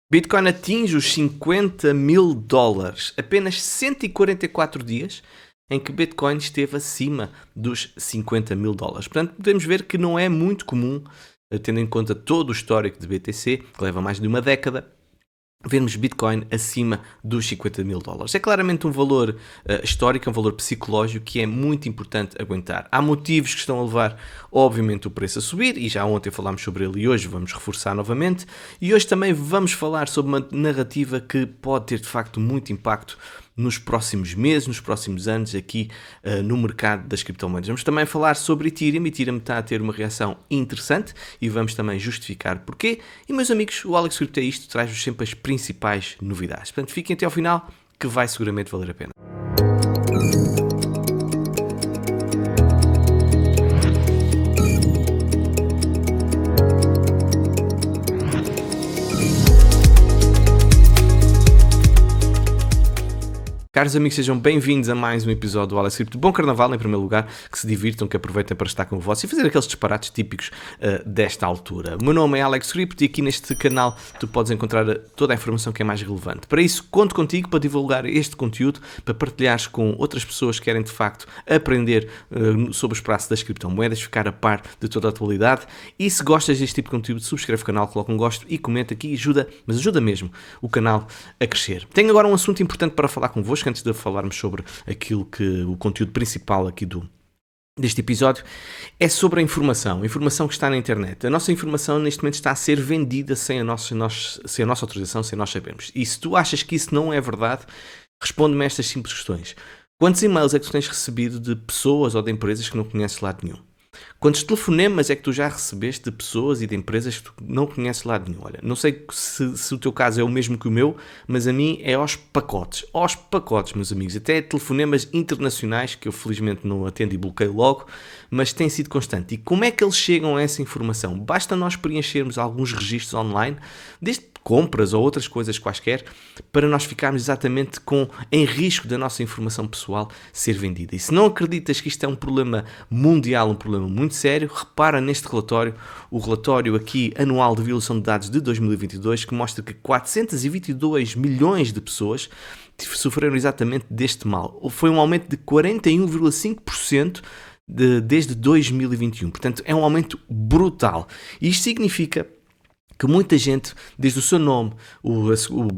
Bitcoin atinge os 50 mil dólares. Apenas 144 dias em que Bitcoin esteve acima dos 50 mil dólares. Portanto, podemos ver que não é muito comum, tendo em conta todo o histórico de BTC, que leva mais de uma década, vermos Bitcoin acima dos 50 mil dólares. É claramente um valor histórico, um valor psicológico que é muito importante aguentar. Há motivos que estão a levar, obviamente, o preço a subir, e já ontem falámos sobre ele e hoje vamos reforçar novamente. E hoje também vamos falar sobre uma narrativa que pode ter, de facto, muito impacto nos próximos meses, nos próximos anos aqui no mercado das criptomoedas. Vamos também falar sobre Ethereum. Ethereum está a ter uma reação interessante e vamos também justificar porquê. E meus amigos, o Alex Crypto é isto, traz-vos sempre as principais novidades. Portanto, fiquem até ao final que vai seguramente valer a pena. Caros amigos, sejam bem-vindos a mais um episódio do Alex Crypto. Bom carnaval, em primeiro lugar, que se divirtam, que aproveitem para estar com vós e fazer aqueles disparates típicos desta altura. O meu nome é Alex Crypto e aqui neste canal tu podes encontrar toda a informação que é mais relevante. Para isso, conto contigo para divulgar este conteúdo, para partilhares com outras pessoas que querem, de facto, aprender sobre os prazos das criptomoedas, ficar a par de toda a atualidade. E se gostas deste tipo de conteúdo, subscreve o canal, coloca um gosto e comenta aqui, mas ajuda mesmo o canal a crescer. Tenho agora um assunto importante para falar convosco, antes de falarmos sobre o conteúdo principal aqui deste episódio, é sobre a informação que está na internet. A nossa informação neste momento está a ser vendida sem a nossa autorização, sem nós sabermos. E se tu achas que isso não é verdade, responde-me a estas simples questões. Quantos e-mails é que tu tens recebido de pessoas ou de empresas que não conheces de lado nenhum? Quantos telefonemas é que tu já recebeste de pessoas e de empresas que tu não conheces de lado nenhum? Olha, não sei se o teu caso é o mesmo que o meu, mas a mim é aos pacotes, meus amigos. Até telefonemas internacionais, que eu felizmente não atendo e bloqueio logo, mas tem sido constante. E como é que eles chegam a essa informação? Basta nós preenchermos alguns registros online, desde compras ou outras coisas quaisquer, para nós ficarmos exatamente em risco da nossa informação pessoal ser vendida. E se não acreditas que isto é um problema mundial, um problema muito sério, repara neste relatório, o relatório aqui anual de violação de dados de 2022, que mostra que 422 milhões de pessoas sofreram exatamente deste mal. Foi um aumento de 41,5% desde 2021. Portanto, é um aumento brutal. E isto significa que muita gente, desde o seu nome, o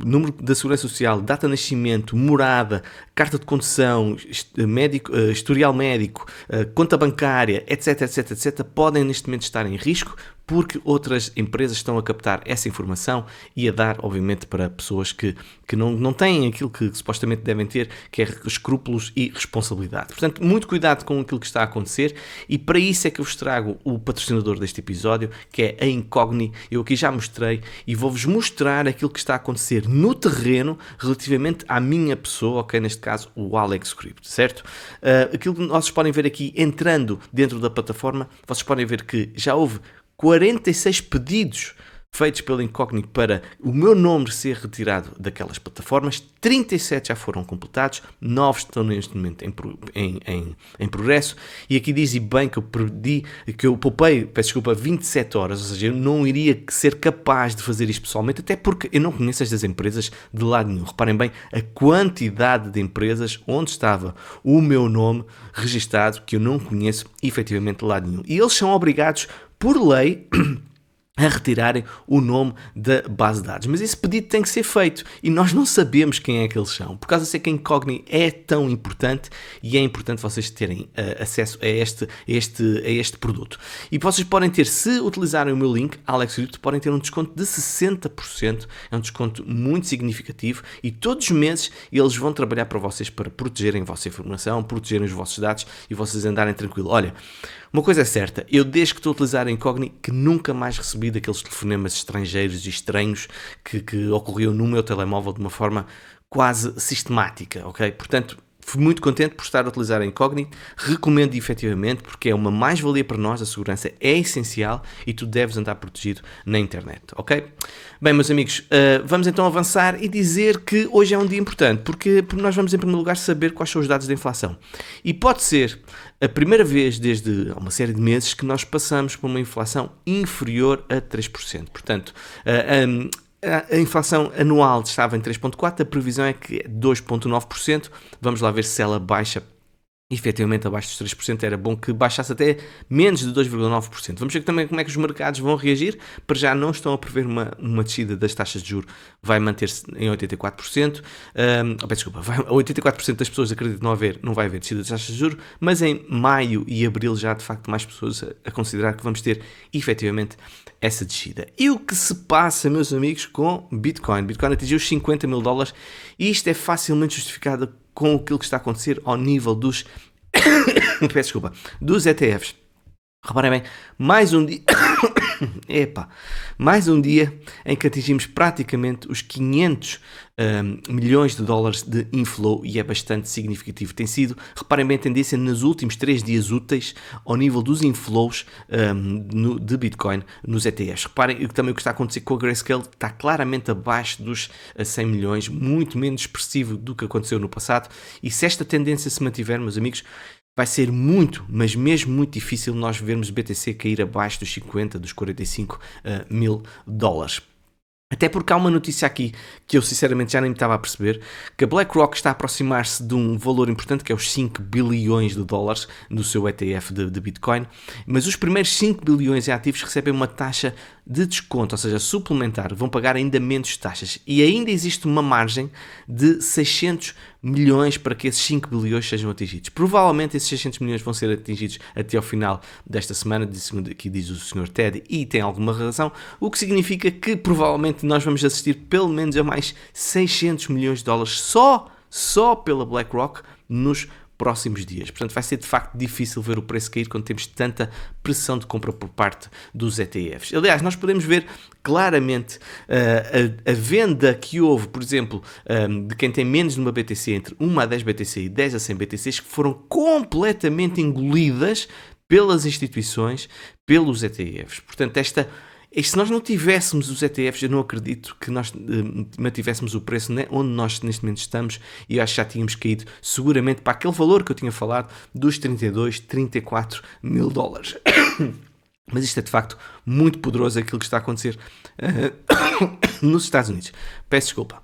número da Segurança Social, data de nascimento, morada, carta de condução, historial médico, conta bancária, etc, podem neste momento estar em risco porque outras empresas estão a captar essa informação e a dar, obviamente, para pessoas que não têm aquilo que supostamente devem ter, que é escrúpulos e responsabilidade. Portanto, muito cuidado com aquilo que está a acontecer e para isso é que eu vos trago o patrocinador deste episódio, que é a Incogni. Eu aqui já mostrei e vou-vos mostrar aquilo que está a acontecer no terreno relativamente à minha pessoa, ok? Neste caso, o Alex Crypto, certo? Aquilo que vocês podem ver aqui, entrando dentro da plataforma, vocês podem ver que já houve 46 pedidos feitos pelo Incogni para o meu nome ser retirado daquelas plataformas, 37 já foram completados, 9 estão neste momento em progresso, e aqui diz bem que eu poupei, peço desculpa, 27 horas, ou seja, eu não iria ser capaz de fazer isto pessoalmente, até porque eu não conheço estas empresas de lado nenhum. Reparem bem a quantidade de empresas onde estava o meu nome registado, que eu não conheço efetivamente de lado nenhum. E eles são obrigados, por lei, a retirarem o nome da base de dados. Mas esse pedido tem que ser feito e nós não sabemos quem é que eles são. Por causa disso é que a Incogni é tão importante e é importante vocês terem acesso a este produto. E vocês podem ter, se utilizarem o meu link, Alex Crypto, podem ter um desconto de 60%. É um desconto muito significativo e todos os meses eles vão trabalhar para vocês para protegerem a vossa informação, protegerem os vossos dados e vocês andarem tranquilo. Olha, uma coisa é certa, eu desde que estou a utilizar a Incogni que nunca mais recebi daqueles telefonemas estrangeiros e estranhos que ocorriam no meu telemóvel de uma forma quase sistemática, ok? Portanto, fui muito contente por estar a utilizar a Incogni, recomendo efetivamente porque é uma mais-valia para nós, a segurança é essencial e tu deves andar protegido na internet, ok? Bem, meus amigos, vamos então avançar e dizer que hoje é um dia importante, porque nós vamos em primeiro lugar saber quais são os dados da inflação. E pode ser a primeira vez desde uma série de meses que nós passamos por uma inflação inferior a 3%. Portanto, A inflação anual estava em 3,4%, a previsão é que é 2,9%. Vamos lá ver se ela baixa efetivamente abaixo dos 3%. Era bom que baixasse até menos de 2,9%. Vamos ver também como é que os mercados vão reagir. Para já não estão a prever uma descida das taxas de juros, vai manter-se em 84%. Desculpa, 84% das pessoas acreditam não vai haver descida das taxas de juros, mas em maio e abril já de facto mais pessoas a considerar que vamos ter efetivamente essa descida. E o que se passa, meus amigos, com Bitcoin? Bitcoin atingiu os $50.000 e isto é facilmente justificado com aquilo que está a acontecer ao nível dos dos ETFs. Reparem bem, mais um dia mais um dia em que atingimos praticamente os 500 milhões de dólares de inflow e é bastante significativo. Tem sido, reparem bem, a tendência nos últimos 3 dias úteis ao nível dos inflows de Bitcoin nos ETFs. Reparem também o que está a acontecer com a Grayscale, está claramente abaixo dos 100 milhões, muito menos expressivo do que aconteceu no passado, e se esta tendência se mantiver, meus amigos, vai ser muito, mas mesmo muito difícil nós vermos BTC cair abaixo dos 50, dos 45 mil dólares. Até porque há uma notícia aqui que eu sinceramente já nem me estava a perceber, que a BlackRock está a aproximar-se de um valor importante, que é os 5 bilhões de dólares do seu ETF de Bitcoin, mas os primeiros 5 bilhões em ativos recebem uma taxa de desconto, ou seja, suplementar, vão pagar ainda menos taxas. E ainda existe uma margem de 600 milhões para que esses 5 bilhões sejam atingidos. Provavelmente esses 600 milhões vão ser atingidos até ao final desta semana, segundo aqui diz o Sr. Ted, e tem alguma razão, o que significa que provavelmente nós vamos assistir pelo menos a mais 600 milhões de dólares só pela BlackRock nos próximos dias. Portanto, vai ser de facto difícil ver o preço cair quando temos tanta pressão de compra por parte dos ETFs. Aliás, nós podemos ver claramente a venda que houve, por exemplo, de quem tem menos de uma BTC, entre 1 a 10 BTC e 10 a 100 BTCs, que foram completamente engolidas pelas instituições, pelos ETFs. Portanto, se nós não tivéssemos os ETFs, eu não acredito que nós mantivéssemos o preço onde nós neste momento estamos, e eu acho que já tínhamos caído seguramente para aquele valor que eu tinha falado dos 32, 34 mil dólares. Mas isto é de facto muito poderoso, aquilo que está a acontecer nos Estados Unidos. Peço desculpa.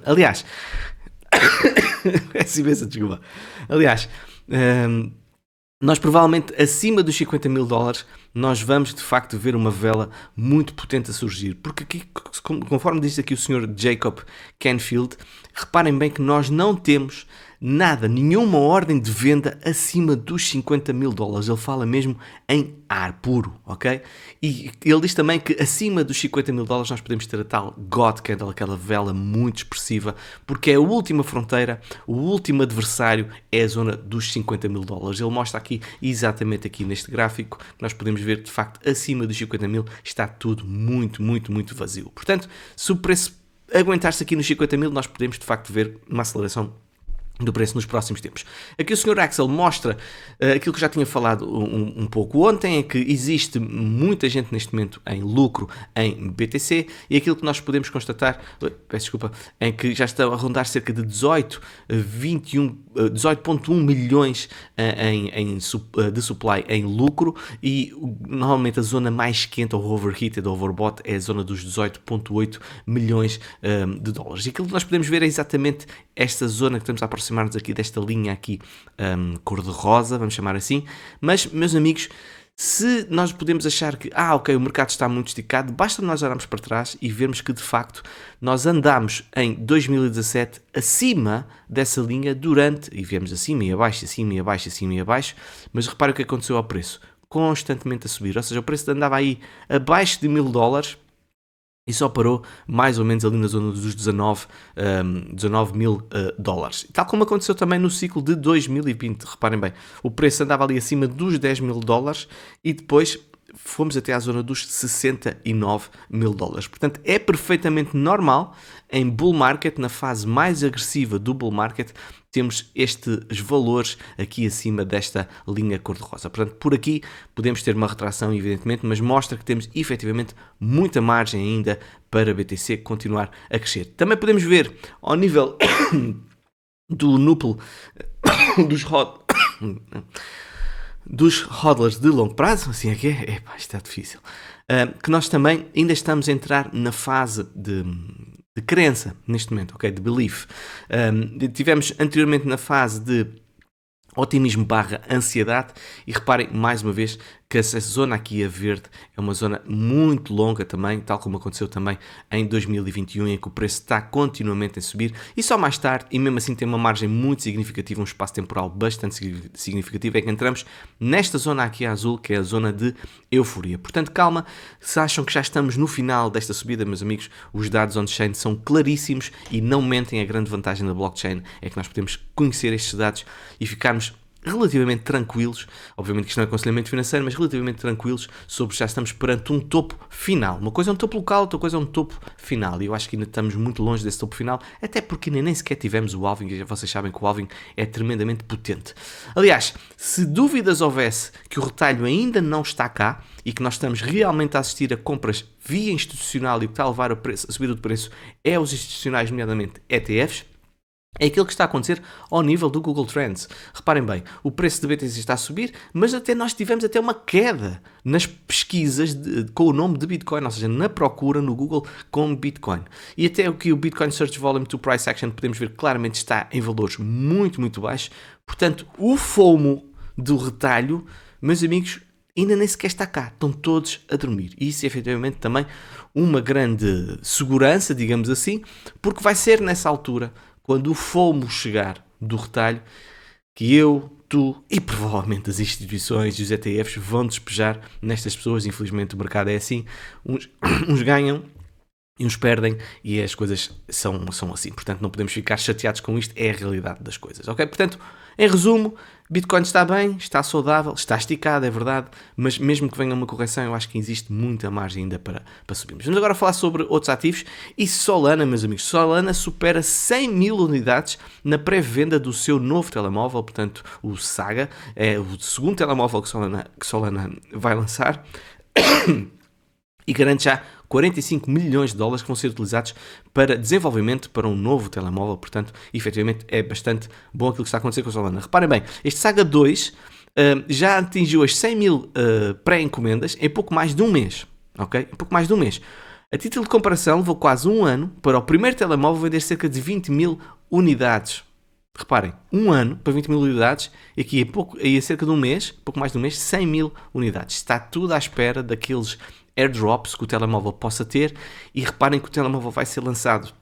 Aliás, peço imensa desculpa. Aliás, nós provavelmente acima dos 50 mil dólares nós vamos de facto ver uma vela muito potente a surgir, porque aqui, conforme diz aqui o Sr. Jacob Canfield, reparem bem que nós não temos nada, nenhuma ordem de venda acima dos 50 mil dólares. Ele fala mesmo em ar puro, ok? E ele diz também que acima dos 50 mil dólares nós podemos ter a tal God Candle, aquela vela muito expressiva, porque é a última fronteira, o último adversário é a zona dos 50 mil dólares. Ele mostra aqui, exatamente aqui neste gráfico, que nós podemos ver que de facto acima dos 50 mil está tudo muito, muito, muito vazio. Portanto, se o preço aguentar-se aqui nos 50 mil, nós podemos de facto ver uma aceleração do preço nos próximos tempos. Aqui o Sr. Axel mostra aquilo que eu já tinha falado um pouco ontem, é que existe muita gente neste momento em lucro em BTC, e aquilo que nós podemos constatar, em que já está a rondar cerca de 18,1 milhões de supply em lucro, e normalmente a zona mais quente, ou overheated, ou overbought, é a zona dos 18,8 milhões de dólares. E aquilo que nós podemos ver é exatamente esta zona que estamos a aproximar-nos aqui desta linha aqui cor-de-rosa, vamos chamar assim. Mas, meus amigos, se nós podemos achar que, ok, o mercado está muito esticado, basta nós olharmos para trás e vermos que, de facto, nós andámos em 2017 acima dessa linha e viemos acima e abaixo, acima e abaixo, acima e abaixo, mas repare o que aconteceu ao preço, constantemente a subir, ou seja, o preço andava aí abaixo de 1.000 dólares, e só parou mais ou menos ali na zona dos 19 mil dólares. Tal como aconteceu também no ciclo de 2020. Reparem bem, o preço andava ali acima dos 10 mil dólares e depois fomos até à zona dos 69 mil dólares. Portanto, é perfeitamente normal em bull market, na fase mais agressiva do bull market, temos estes valores aqui acima desta linha cor-de-rosa. Portanto, por aqui podemos ter uma retração, evidentemente, mas mostra que temos efetivamente muita margem ainda para BTC continuar a crescer. Também podemos ver ao nível do núcleo dos hodlers de longo prazo, assim é que é, isto está difícil, que nós também ainda estamos a entrar na fase de crença, neste momento, ok? De belief. Tivemos anteriormente na fase de otimismo barra ansiedade e reparem mais uma vez que essa zona aqui a verde é uma zona muito longa também, tal como aconteceu também em 2021, em que o preço está continuamente a subir e só mais tarde, e mesmo assim tem uma margem muito significativa, um espaço temporal bastante significativo, é que entramos nesta zona aqui azul, que é a zona de euforia. Portanto, calma, se acham que já estamos no final desta subida, meus amigos, os dados on-chain são claríssimos e não mentem. A grande vantagem da blockchain é que nós podemos conhecer estes dados e ficarmos relativamente tranquilos, obviamente que isto não é aconselhamento financeiro, mas relativamente tranquilos sobre já estamos perante um topo final. Uma coisa é um topo local, outra coisa é um topo final. E eu acho que ainda estamos muito longe desse topo final, até porque nem sequer tivemos o halving, e vocês sabem que o halving é tremendamente potente. Aliás, se dúvidas houvesse que o retalho ainda não está cá e que nós estamos realmente a assistir a compras via institucional e o que está a levar a subida do preço é os institucionais, nomeadamente ETFs, é aquilo que está a acontecer ao nível do Google Trends. Reparem bem, o preço de BTC está a subir, mas até nós tivemos até uma queda nas pesquisas com o nome de Bitcoin, ou seja, na procura no Google com Bitcoin. E até o que o Bitcoin Search Volume to Price Action podemos ver claramente está em valores muito, muito baixos. Portanto, o FOMO do retalho, meus amigos, ainda nem sequer está cá, estão todos a dormir. E isso é efetivamente também uma grande segurança, digamos assim, porque vai ser nessa altura, quando o FOMO chegar do retalho, que eu, tu e provavelmente as instituições e os ETFs vão despejar nestas pessoas. Infelizmente o mercado é assim, uns ganham e uns perdem e as coisas são assim. Portanto, não podemos ficar chateados com isto, é a realidade das coisas, ok? Portanto, em resumo, Bitcoin está bem, está saudável, está esticado, é verdade, mas mesmo que venha uma correção, eu acho que existe muita margem ainda para subirmos. Vamos agora falar sobre outros ativos e Solana, meus amigos. Solana supera 100 mil unidades na pré-venda do seu novo telemóvel, portanto, o Saga, é o segundo telemóvel que Solana vai lançar e garante já 45 milhões de dólares que vão ser utilizados para desenvolvimento para um novo telemóvel. Portanto, efetivamente é bastante bom aquilo que está a acontecer com a Solana. Reparem bem, este Saga 2 já atingiu as 100 mil pré-encomendas em pouco mais de um mês. Ok? Em pouco mais de um mês. A título de comparação, levou quase um ano para o primeiro telemóvel vender cerca de 20 mil unidades. Reparem, um ano para 20 mil unidades e aqui a cerca de um mês, pouco mais de um mês, 100 mil unidades. Está tudo à espera daqueles airdrops que o telemóvel possa ter e reparem que o telemóvel vai ser lançado,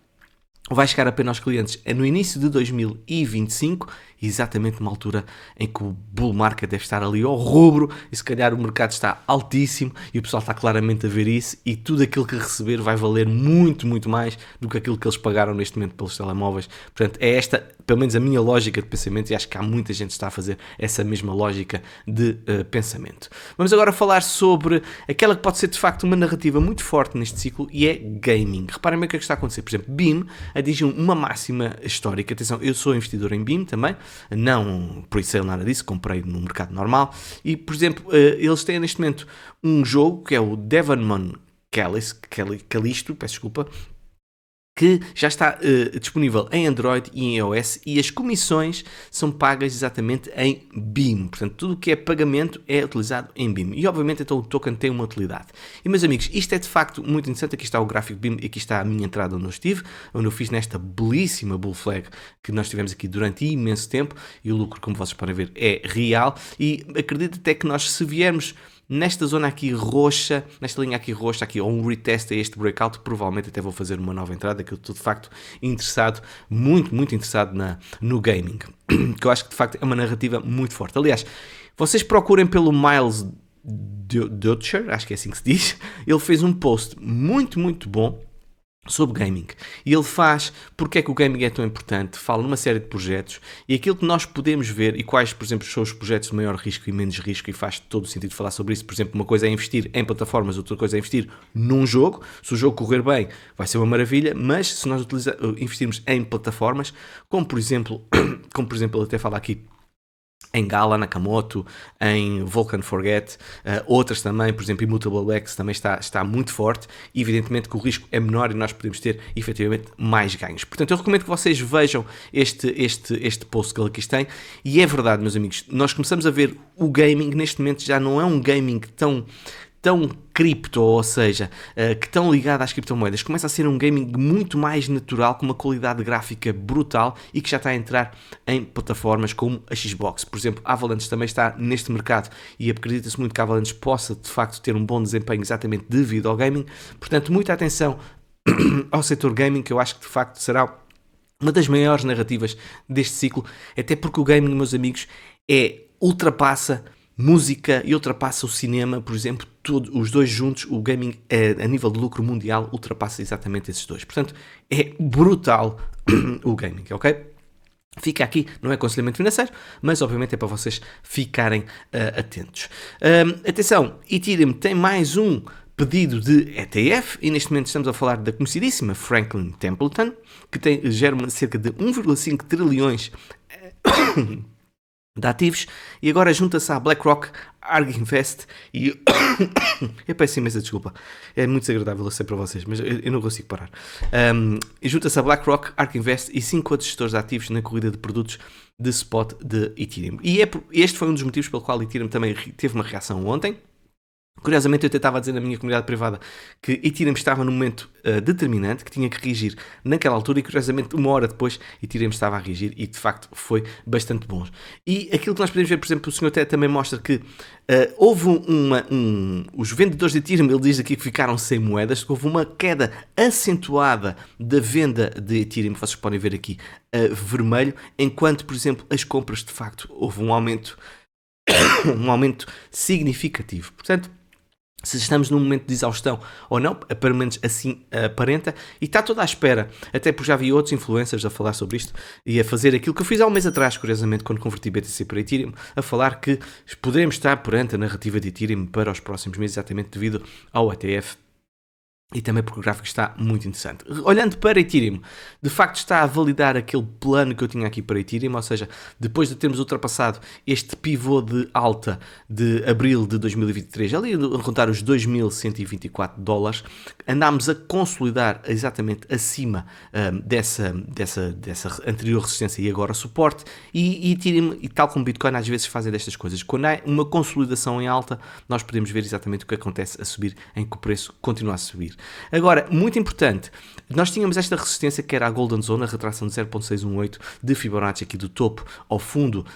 vai chegar apenas aos clientes no início de 2025, exatamente numa altura em que o bull market deve estar ali ao rubro e se calhar o mercado está altíssimo e o pessoal está claramente a ver isso e tudo aquilo que receber vai valer muito, muito mais do que aquilo que eles pagaram neste momento pelos telemóveis. Portanto, é esta, pelo menos a minha lógica de pensamento, e acho que há muita gente que está a fazer essa mesma lógica de pensamento. Vamos agora falar sobre aquela que pode ser de facto uma narrativa muito forte neste ciclo e é gaming. Reparem bem o que é que está a acontecer. Por exemplo, BIM atingiu uma máxima histórica. Atenção, eu sou investidor em BIM também, não por isso nada disso, comprei no mercado normal e, por exemplo, eles têm neste momento um jogo que é o Devilman Callisto, peço desculpa, que já está disponível em Android e em iOS e as comissões são pagas exatamente em BIM. Portanto, tudo o que é pagamento é utilizado em BIM. E, obviamente, então o token tem uma utilidade. E, meus amigos, isto é de facto muito interessante. Aqui está o gráfico BIM e aqui está a minha entrada onde eu estive, onde eu fiz nesta belíssima bull flag que nós tivemos aqui durante imenso tempo e o lucro, como vocês podem ver, é real. E acredito até que nós, se viermos nesta zona aqui roxa, nesta linha aqui roxa, aqui, ou um retest a este breakout, provavelmente até vou fazer uma nova entrada, que eu estou de facto interessado, muito, muito interessado no gaming, que eu acho que de facto é uma narrativa muito forte. Aliás, vocês procurem pelo Miles Dutcher, acho que é assim que se diz, ele fez um post muito, muito bom sobre gaming. E ele faz porque é que o gaming é tão importante, fala numa série de projetos e aquilo que nós podemos ver e quais, por exemplo, são os projetos de maior risco e menos risco e faz todo o sentido falar sobre isso. Por exemplo, uma coisa é investir em plataformas, outra coisa é investir num jogo. Se o jogo correr bem, vai ser uma maravilha, mas se nós investirmos em plataformas, como por exemplo, ele até fala aqui em Gala, Nakamoto, em Vulcan Forget, outras também, por exemplo, Immutable X também está muito forte e evidentemente que o risco é menor e nós podemos ter efetivamente mais ganhos. Portanto, eu recomendo que vocês vejam este post que ele aqui tem e é verdade, meus amigos, nós começamos a ver o gaming, neste momento já não é um gaming tão tão cripto, ou seja, que tão ligado às criptomoedas, começa a ser um gaming muito mais natural, com uma qualidade gráfica brutal e que já está a entrar em plataformas como a Xbox. Por exemplo, a Avalanche também está neste mercado e acredita-se muito que a Avalanche possa de facto ter um bom desempenho exatamente devido ao gaming. Portanto, muita atenção ao setor gaming, que eu acho que de facto será uma das maiores narrativas deste ciclo, até porque o gaming, meus amigos, ultrapassa música e ultrapassa o cinema, por exemplo, os dois juntos. O gaming, a nível de lucro mundial, ultrapassa exatamente esses dois. Portanto, é brutal o gaming, ok? Fica aqui, não é aconselhamento financeiro, mas obviamente é para vocês ficarem atentos. Atenção, Ethereum tem mais um pedido de ETF e neste momento estamos a falar da conhecidíssima Franklin Templeton, que gera cerca de 1,5 trilhões de ativos e agora junta-se à BlackRock, ARK Invest e... eu peço imensa desculpa, é muito desagradável, eu sei para vocês, mas eu não consigo parar. E junta-se a BlackRock, ARK Invest e 5 outros gestores de ativos na corrida de produtos de spot de Ethereum. E este foi um dos motivos pelo qual Ethereum também teve uma reação ontem. Curiosamente, eu até estava a dizer na minha comunidade privada que Ethereum estava num momento determinante, que tinha que reagir naquela altura, e curiosamente, uma hora depois, Ethereum estava a reagir e de facto foi bastante bom. E aquilo que nós podemos ver, por exemplo, o senhor até também mostra que houve os vendedores de Ethereum, ele diz aqui que ficaram sem moedas, houve uma queda acentuada da venda de Ethereum, vocês podem ver aqui vermelho, enquanto, por exemplo, as compras, de facto, houve um aumento significativo. Portanto, se estamos num momento de exaustão ou não, pelo menos assim aparenta, e está toda à espera, até porque já vi outros influencers a falar sobre isto e a fazer aquilo que eu fiz há um mês atrás, curiosamente, quando converti BTC para Ethereum, a falar que poderemos estar perante a narrativa de Ethereum para os próximos meses, exatamente devido ao ETF. E também porque o gráfico está muito interessante. Olhando para Ethereum, de facto está a validar aquele plano que eu tinha aqui para Ethereum, ou seja, depois de termos ultrapassado este pivô de alta de abril de 2023, ali a rondar os $2.124, andámos a consolidar exatamente acima dessa anterior resistência e agora suporte, e Ethereum, e tal como Bitcoin, às vezes fazem destas coisas. Quando há uma consolidação em alta, nós podemos ver exatamente o que acontece a subir, em que o preço continua a subir. Agora, muito importante, nós tínhamos esta resistência que era a Golden Zone, a retração de 0.618 de Fibonacci aqui do topo ao fundo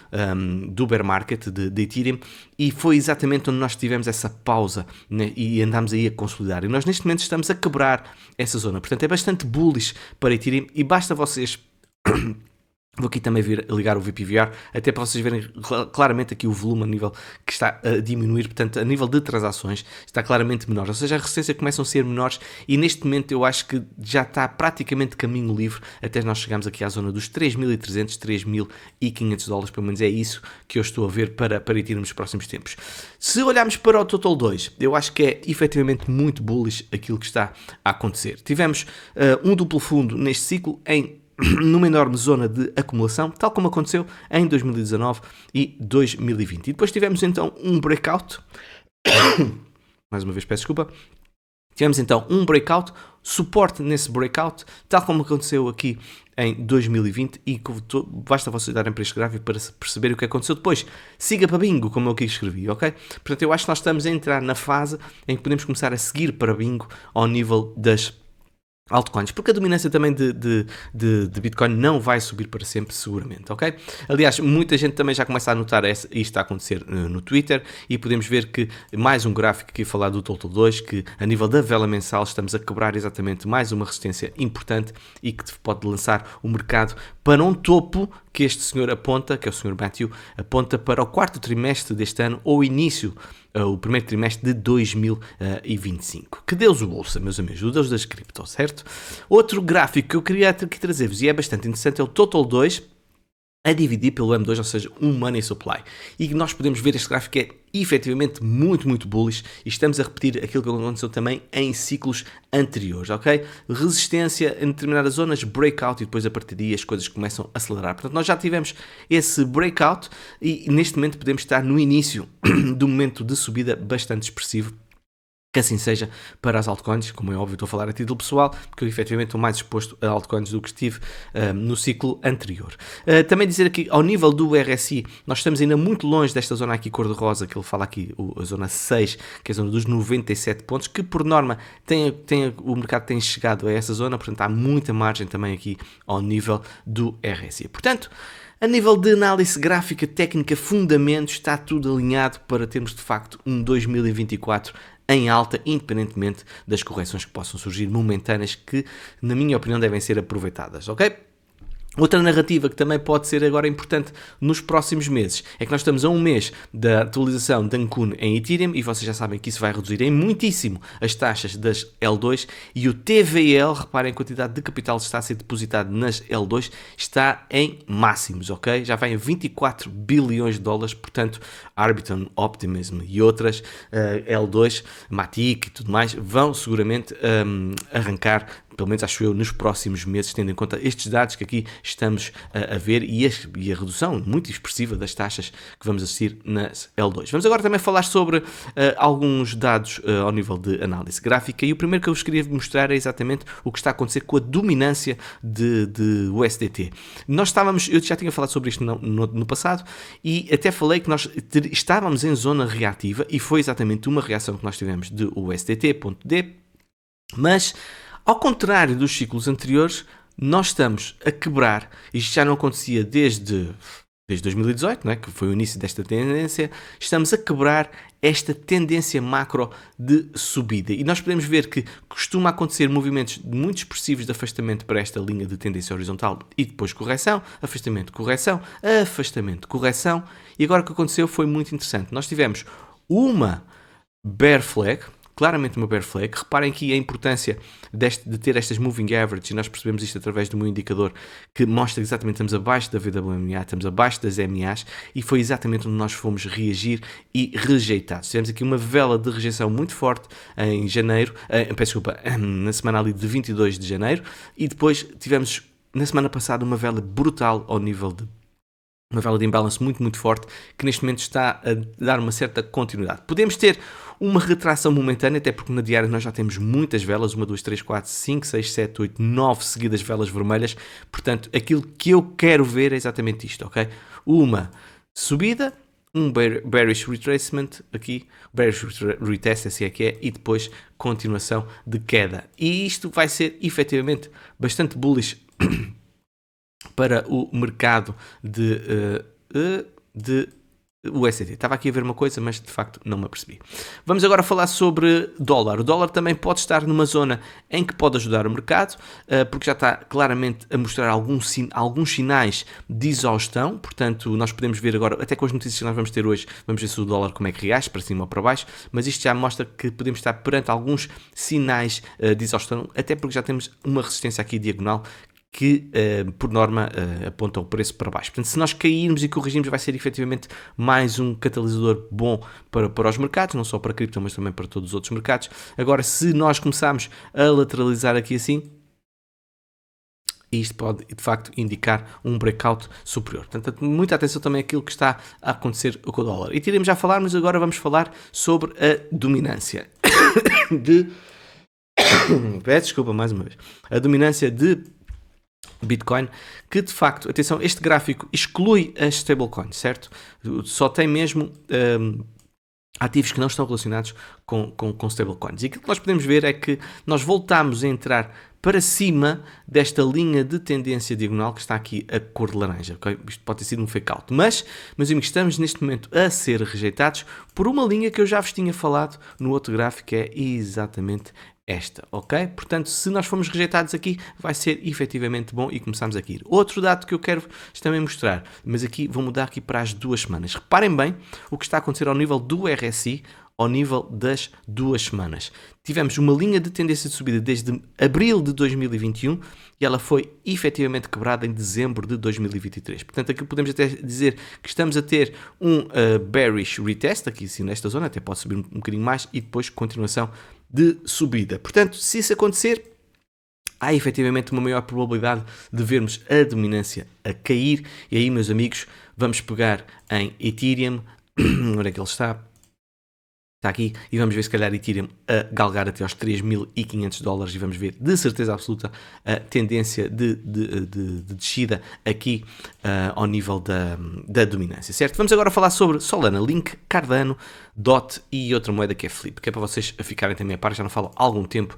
do bear market de Ethereum, e foi exatamente onde nós tivemos essa pausa, né, e andámos aí a consolidar. E nós neste momento estamos a quebrar essa zona, portanto é bastante bullish para Ethereum e basta vocês... Vou aqui também ligar o VPVR, até para vocês verem claramente aqui o volume a nível que está a diminuir, portanto, a nível de transações está claramente menor, ou seja, a resistência começam a ser menores e neste momento eu acho que já está praticamente caminho livre até nós chegarmos aqui à zona dos 3.300, 3.500 dólares, pelo menos é isso que eu estou a ver para Ethereum nos próximos tempos. Se olharmos para o Total 2, eu acho que é efetivamente muito bullish aquilo que está a acontecer. Tivemos um duplo fundo neste ciclo numa enorme zona de acumulação, tal como aconteceu em 2019 e 2020. E depois tivemos então um breakout, mais uma vez peço desculpa, tivemos então um breakout, suporte nesse breakout, tal como aconteceu aqui em 2020 e basta vocês darem para este gráfico para perceber o que aconteceu depois. Siga para bingo, como eu aqui escrevi, ok? Portanto, eu acho que nós estamos a entrar na fase em que podemos começar a seguir para bingo ao nível das altcoins, porque a dominância também de Bitcoin não vai subir para sempre, seguramente, ok? Aliás, muita gente também já começa a notar isto a acontecer no Twitter e podemos ver que mais um gráfico aqui a falar do Total 2, que a nível da vela mensal estamos a quebrar exatamente mais uma resistência importante e que pode lançar o mercado para um topo que este senhor aponta, que é o senhor Matthew, aponta para o quarto trimestre deste ano ou início, o primeiro trimestre de 2025. Que Deus o ouça, meus amigos, o Deus das cripto, certo? Outro gráfico que eu queria aqui trazer-vos e é bastante interessante é o Total 2 a dividir pelo M2, ou seja, um Money Supply. E nós podemos ver este gráfico que é efetivamente muito, muito bullish e estamos a repetir aquilo que aconteceu também em ciclos anteriores, ok? Resistência em determinadas zonas, breakout e depois a partir daí as coisas começam a acelerar. Portanto, nós já tivemos esse breakout e neste momento podemos estar no início do momento de subida bastante expressivo, que assim seja para as altcoins. Como é óbvio, estou a falar a título pessoal, porque eu efetivamente estou mais exposto a altcoins do que estive no ciclo anterior. Também dizer aqui, ao nível do RSI, nós estamos ainda muito longe desta zona aqui cor-de-rosa, que ele fala aqui, a zona 6, que é a zona dos 97 pontos, que por norma o mercado tem chegado a essa zona, portanto há muita margem também aqui ao nível do RSI. Portanto, a nível de análise gráfica, técnica, fundamentos, está tudo alinhado para termos de facto um 2024 em alta, independentemente das correções que possam surgir momentâneas, que, na minha opinião, devem ser aproveitadas, ok? Outra narrativa que também pode ser agora importante nos próximos meses é que nós estamos a um mês da atualização de Ancun em Ethereum e vocês já sabem que isso vai reduzir em muitíssimo as taxas das L2 e o TVL, reparem a quantidade de capital que está a ser depositado nas L2, está em máximos, ok? Já vai em 24 bilhões de dólares, portanto Arbitrum, Optimism e outras L2, Matic e tudo mais vão seguramente arrancar, pelo menos acho eu, nos próximos meses, tendo em conta estes dados que aqui estamos a ver e a redução muito expressiva das taxas que vamos assistir nas L2. Vamos agora também falar sobre alguns dados ao nível de análise gráfica e o primeiro que eu vos queria mostrar é exatamente o que está a acontecer com a dominância de USDT. Eu já tinha falado sobre isto no passado e até falei que nós estávamos em zona reativa e foi exatamente uma reação que nós tivemos de USDT.D, mas ao contrário dos ciclos anteriores, nós estamos a quebrar, isto já não acontecia desde 2018, não é? Que foi o início desta tendência, estamos a quebrar esta tendência macro de subida. E nós podemos ver que costuma acontecer movimentos muito expressivos de afastamento para esta linha de tendência horizontal e depois correção, afastamento, correção, afastamento, correção. E agora o que aconteceu foi muito interessante. Nós tivemos uma bear flag, claramente uma bear flag. Reparem aqui a importância de ter estas moving averages, e nós percebemos isto através do meu indicador que mostra exatamente que estamos abaixo da VWMA, estamos abaixo das MAs e foi exatamente onde nós fomos reagir e rejeitados. Tivemos aqui uma vela de rejeição muito forte em janeiro, na semana ali de 22 de janeiro e depois tivemos na semana passada uma vela brutal ao nível de uma vela de imbalance muito, muito forte, que neste momento está a dar uma certa continuidade. Podemos ter uma retração momentânea, até porque na diária nós já temos muitas velas, 1, 2, 3, 4, 5, 6, 7, 8, 9 seguidas velas vermelhas. Portanto, aquilo que eu quero ver é exatamente isto, ok? Uma subida, um bearish retracement aqui, bearish retest, assim é que é, e depois continuação de queda. E isto vai ser efetivamente bastante bullish para o mercado de USDT. Estava aqui a ver uma coisa, mas de facto não me apercebi. Vamos agora falar sobre dólar. O dólar também pode estar numa zona em que pode ajudar o mercado, porque já está claramente a mostrar alguns sinais de exaustão. Portanto, nós podemos ver agora, até com as notícias que nós vamos ter hoje, vamos ver se o dólar como é que reage, para cima ou para baixo, mas isto já mostra que podemos estar perante alguns sinais de exaustão, até porque já temos uma resistência aqui diagonal que, por norma, aponta o preço para baixo. Portanto, se nós cairmos e corrigirmos, vai ser efetivamente mais um catalisador bom para os mercados, não só para a cripto, mas também para todos os outros mercados. Agora, se nós começarmos a lateralizar aqui assim, isto pode, de facto, indicar um breakout superior. Portanto, muita atenção também àquilo que está a acontecer com o dólar. E tiremos já a falar, mas agora vamos falar sobre a dominância peço desculpa mais uma vez. A dominância de Bitcoin, que de facto, atenção, este gráfico exclui as stablecoins, certo? Só tem mesmo ativos que não estão relacionados com stablecoins. E aquilo que nós podemos ver é que nós voltamos a entrar para cima desta linha de tendência diagonal que está aqui a cor de laranja, ok? Isto pode ter sido um fake out, mas, meus amigos, estamos neste momento a ser rejeitados por uma linha que eu já vos tinha falado no outro gráfico, que é exatamente esta, ok? Portanto, se nós formos rejeitados aqui, vai ser efetivamente bom e começamos a ir. Outro dado que eu quero também mostrar, mas aqui vou mudar aqui para as 2 semanas. Reparem bem o que está a acontecer ao nível do RSI, ao nível das 2 semanas. Tivemos uma linha de tendência de subida desde abril de 2021 e ela foi efetivamente quebrada em dezembro de 2023. Portanto, aqui podemos até dizer que estamos a ter um bearish retest, aqui sim nesta zona, até pode subir um bocadinho mais e depois continuação de subida. Portanto, se isso acontecer, há efetivamente uma maior probabilidade de vermos a dominância a cair. E aí, meus amigos, vamos pegar em Ethereum, onde é que ele está? Está aqui e vamos ver se calhar Ethereum a galgar até aos $3.500 e vamos ver de certeza absoluta a tendência de descida aqui ao nível da dominância, certo? Vamos agora falar sobre Solana, Link, Cardano, DOT e outra moeda que é Flip, que é para vocês ficarem também a par, já não falo há algum tempo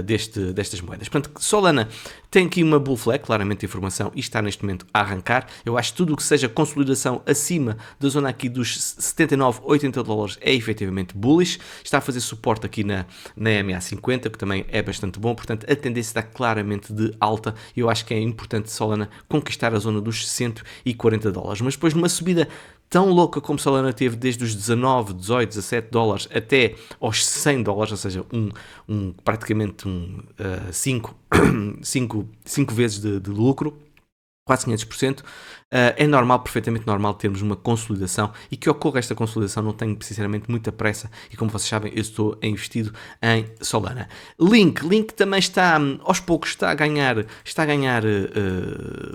destas moedas. Portanto, Solana tem aqui uma bull flag, claramente a informação, e está neste momento a arrancar. Eu acho que tudo o que seja consolidação acima da zona aqui dos 79, 80 dólares é efetivamente bullish. Está a fazer suporte aqui na MA50, que também é bastante bom, portanto a tendência está claramente de alta. Eu acho que é importante Solana conquistar a zona dos 140 dólares, mas depois numa subida tão louca como Solana teve desde os 19, 18, 17 dólares até aos 100 dólares, ou seja, praticamente 5 vezes de lucro, quase 500%, é normal, perfeitamente normal termos uma consolidação e que ocorra esta consolidação. Não tenho sinceramente muita pressa e, como vocês sabem, eu estou investido em Solana. Link também está aos poucos, está a ganhar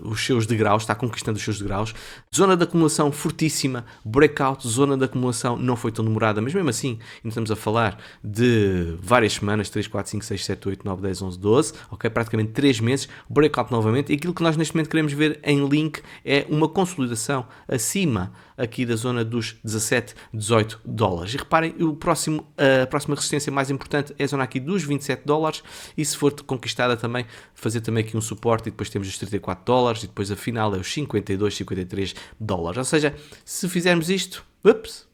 os seus degraus, está conquistando os seus degraus. Zona de acumulação fortíssima, breakout, zona de acumulação não foi tão demorada, mas mesmo assim ainda estamos a falar de várias semanas, 3, 4, 5, 6, 7, 8, 9, 10, 11, 12, ok? Praticamente 3 meses, breakout novamente, e aquilo que nós neste momento queremos ver em Link é uma consolidação acima aqui da zona dos 17, 18 dólares. E reparem, a próxima resistência mais importante é a zona aqui dos 27 dólares, e se for conquistada também, fazer também aqui um suporte, e depois temos os 34 dólares, e depois a final é os 52, 53 dólares. Ou seja, se fizermos isto,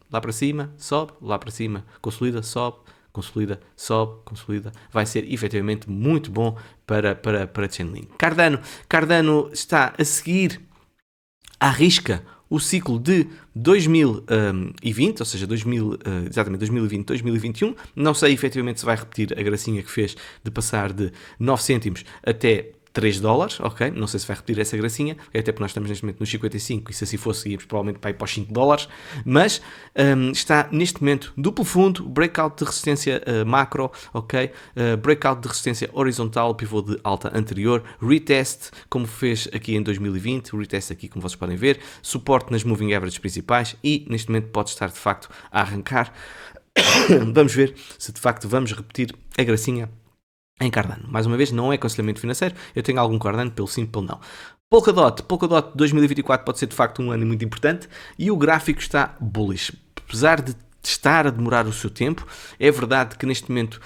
lá para cima, sobe, lá para cima, consolida, sobe, consolida, sobe, consolida, vai ser efetivamente muito bom para Chainlink. Cardano está a seguir à risca o ciclo de 2020, ou seja, exatamente 2020, 2021. Não sei efetivamente se vai repetir a gracinha que fez de passar de 9 cêntimos até 3 dólares, ok? Não sei se vai repetir essa gracinha, até porque nós estamos neste momento nos 55 e se assim fosse, seguimos provavelmente para ir para os 5 dólares, mas está neste momento duplo fundo, breakout de resistência macro, ok? Breakout de resistência horizontal, pivô de alta anterior, retest, como fez aqui em 2020, retest aqui como vocês podem ver, suporte nas moving averages principais e neste momento pode estar de facto a arrancar. Vamos ver se de facto vamos repetir a gracinha em Cardano. Mais uma vez, não é aconselhamento financeiro, eu tenho algum Cardano, pelo sim, pelo não. Polkadot 2024 pode ser de facto um ano muito importante e o gráfico está bullish. Apesar de estar a demorar o seu tempo, é verdade que neste momento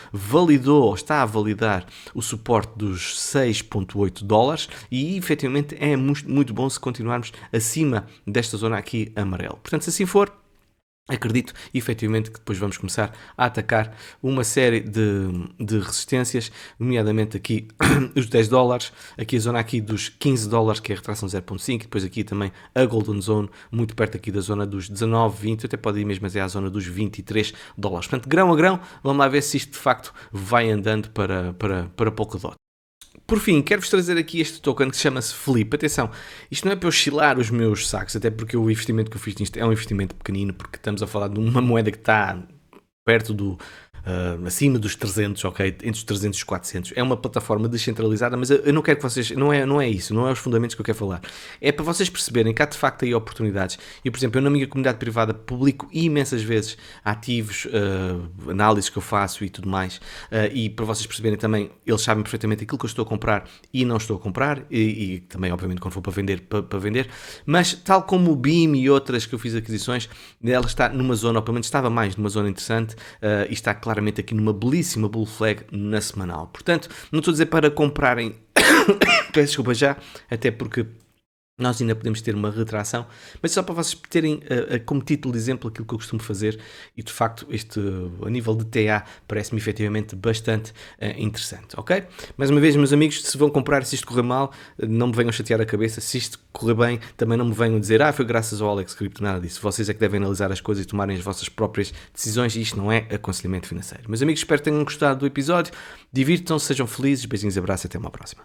está a validar o suporte dos 6.8 dólares e efetivamente é muito bom se continuarmos acima desta zona aqui amarelo. Portanto, se assim for, acredito efetivamente que depois vamos começar a atacar uma série de resistências, nomeadamente aqui os 10 dólares, aqui a zona aqui dos 15 dólares, que é a retração 0.5, depois aqui também a Golden Zone, muito perto aqui da zona dos 19, 20, até pode ir mesmo até à zona dos 23 dólares. Portanto, grão a grão, vamos lá ver se isto de facto vai andando para Polkadot. Por fim, quero-vos trazer aqui este token que chama-se Flip. Atenção, isto não é para oscilar os meus sacos, até porque o investimento que eu fiz nisto é um investimento pequenino, porque estamos a falar de uma moeda que está perto acima dos 300, ok? Entre os 300 e os 400. É uma plataforma descentralizada, mas eu não quero que vocês... Não é isso, não é os fundamentos que eu quero falar. É para vocês perceberem que há de facto aí oportunidades. E, por exemplo, eu na minha comunidade privada publico imensas vezes ativos, análises que eu faço e tudo mais. E para vocês perceberem também, eles sabem perfeitamente aquilo que eu estou a comprar e não estou a comprar. E também, obviamente, quando for para vender. Mas, tal como o BIM e outras que eu fiz aquisições, ela está numa zona, ou pelo menos estava mais numa zona interessante, e está claramente aqui numa belíssima bull flag na semanal. Portanto, não estou a dizer para comprarem, peço desculpa já, até porque nós ainda podemos ter uma retração, mas só para vocês terem como título de exemplo aquilo que eu costumo fazer, e de facto a nível de TA parece-me efetivamente bastante interessante, ok? Mais uma vez, meus amigos, se vão comprar, se isto correr mal, não me venham chatear a cabeça. Se isto correr bem, também não me venham dizer foi graças ao Alex Crypto, nada disso. Vocês é que devem analisar as coisas e tomarem as vossas próprias decisões, e isto não é aconselhamento financeiro. Meus amigos, espero que tenham gostado do episódio, divirtam-se, sejam felizes, beijinhos, abraços e até uma próxima.